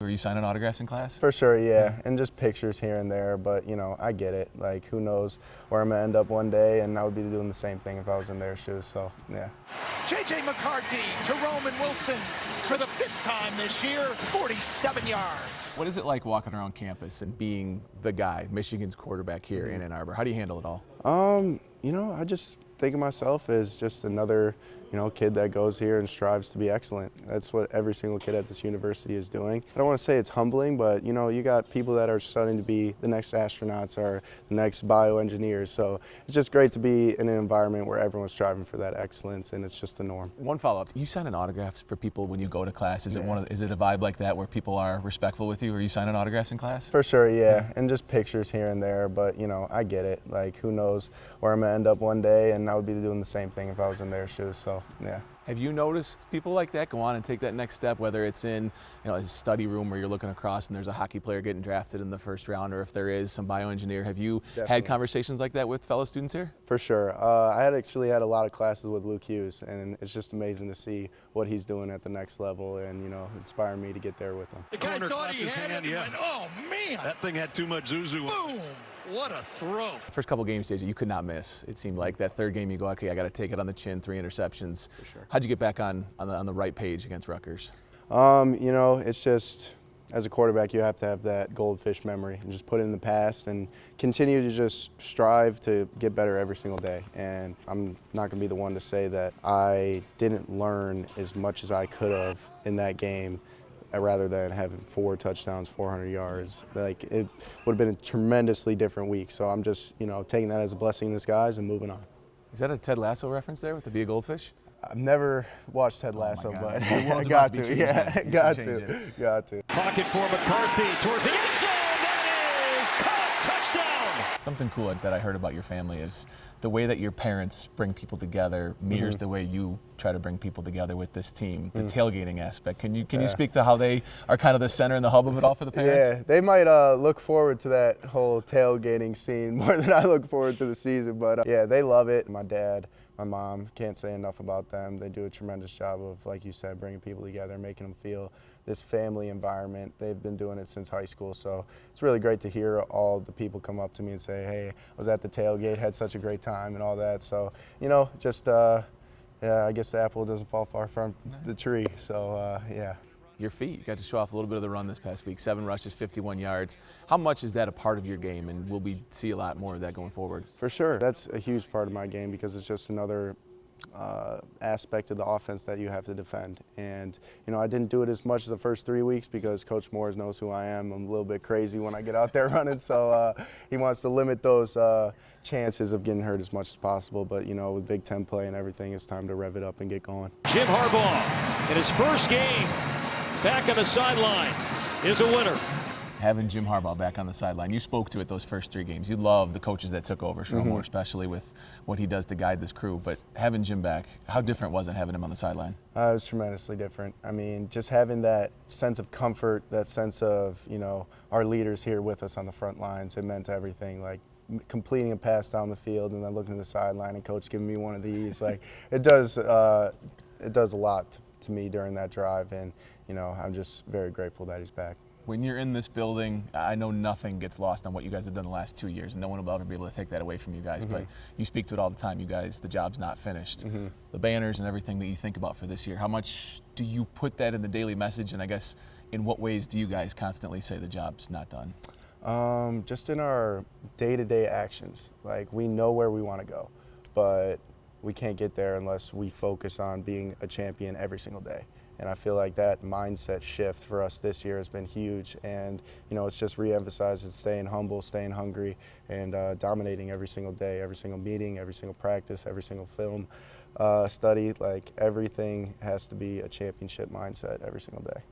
Were you signing autographs in class? For sure, yeah, and just pictures here and there, but you know, I get it. Like, who knows where I'm gonna end up one day, and I would be doing the same thing if I was in their shoes, so yeah. J.J. McCarthy to Roman Wilson for the 5th time this year, 47 yards. What is it like walking around campus and being the guy, Michigan's quarterback here in Ann Arbor? How do you handle it all? You know, I just think of myself as just another, you know, kid that goes here and strives to be excellent. That's what every single kid at this university is doing. I don't want to say it's humbling, but you know, you got people that are studying to be the next astronauts or the next bioengineers. So it's just great to be in an environment where everyone's striving for that excellence, and it's just the norm. One follow-up: you signing autographs for people when you go to class? Is it is it a vibe like that where people are respectful with you? Are you signing autographs in class? For sure, yeah, and just pictures here and there. But you know, I get it. Like, who knows where I'm gonna end up one day, and I would be doing the same thing if I was in their shoes. So yeah. Have you noticed people like that go on and take that next step, whether it's in, you know, a study room where you're looking across and there's a hockey player getting drafted in the first round, or if there is some bioengineer? Have you had conversations like that with fellow students here? For sure. I had actually had a lot of classes with Luke Hughes, and it's just amazing to see what he's doing at the next level, and you know, inspire me to get there with him. The guy thought he had it, and went, oh man! That thing had too much Zuzu. Boom! What a throw. First couple games, JJ, you could not miss. It seemed like that third game you go, okay, I got to take it on the chin, 3 interceptions. For sure. How'd you get back on the right page against Rutgers? You know, it's just, as a quarterback, you have to have that goldfish memory and just put it in the past and continue to just strive to get better every single day. And I'm not going to be the one to say that I didn't learn as much as I could have in that game, rather than having 4 touchdowns, 400 yards. Like, it would have been a tremendously different week. So I'm just, you know, taking that as a blessing in disguise and moving on. Is that a Ted Lasso reference there with the Be a Goldfish? I've never watched Ted Lasso, but I got got to. to. Yeah, got to. Pocket for McCarthy towards the end zone. That is caught. Touchdown. Something cool that I heard about your family is the way that your parents bring people together mirrors the way you try to bring people together with this team. The tailgating aspect. Can you speak to how they are kind of the center and the hub of it all for the parents? Yeah, they might look forward to that whole tailgating scene more than I look forward to the season. But yeah, they love it. My dad, my mom, can't say enough about them. They do a tremendous job of, like you said, bringing people together, making them feel this family environment. They've been doing it since high school, so it's really great to hear all the people come up to me and say, hey, I was at the tailgate, had such a great time and all that. So, you know, just, yeah, I guess the apple doesn't fall far from the tree, so yeah. Your feet, you got to show off a little bit of the run this past week. 7 rushes, 51 yards. How much is that a part of your game, and will we see a lot more of that going forward? For sure. That's a huge part of my game because it's just another aspect of the offense that you have to defend. And, you know, I didn't do it as much as the first 3 weeks because Coach Moores knows who I am. I'm a little bit crazy when I get out there running, so he wants to limit those chances of getting hurt as much as possible. But, you know, with Big Ten play and everything, it's time to rev it up and get going. Jim Harbaugh, in his first game, back on the sideline, is a winner. Having Jim Harbaugh back on the sideline, you spoke to it those first 3 games. You love the coaches that took over, Sherrone, especially with what he does to guide this crew. But having Jim back, how different was it having him on the sideline? It was tremendously different. I mean, just having that sense of comfort, that sense of, you know, our leaders here with us on the front lines, it meant everything. Like, completing a pass down the field and then looking to the sideline and coach giving me one of these, like, it does a lot to me during that drive. And, you know, I'm just very grateful that he's back. When you're in this building, I know nothing gets lost on what you guys have done the last 2 years, and no one will ever be able to take that away from you guys, but you speak to it all the time. You guys, the job's not finished. The banners and everything that you think about for this year, how much do you put that in the daily message, and I guess in what ways do you guys constantly say the job's not done? Just in our day-to-day actions. Like, we know where we want to go, but we can't get there unless we focus on being a champion every single day. And I feel like that mindset shift for us this year has been huge. And, you know, it's just re-emphasized staying humble, staying hungry, and dominating every single day, every single meeting, every single practice, every single film study. Like, everything has to be a championship mindset every single day.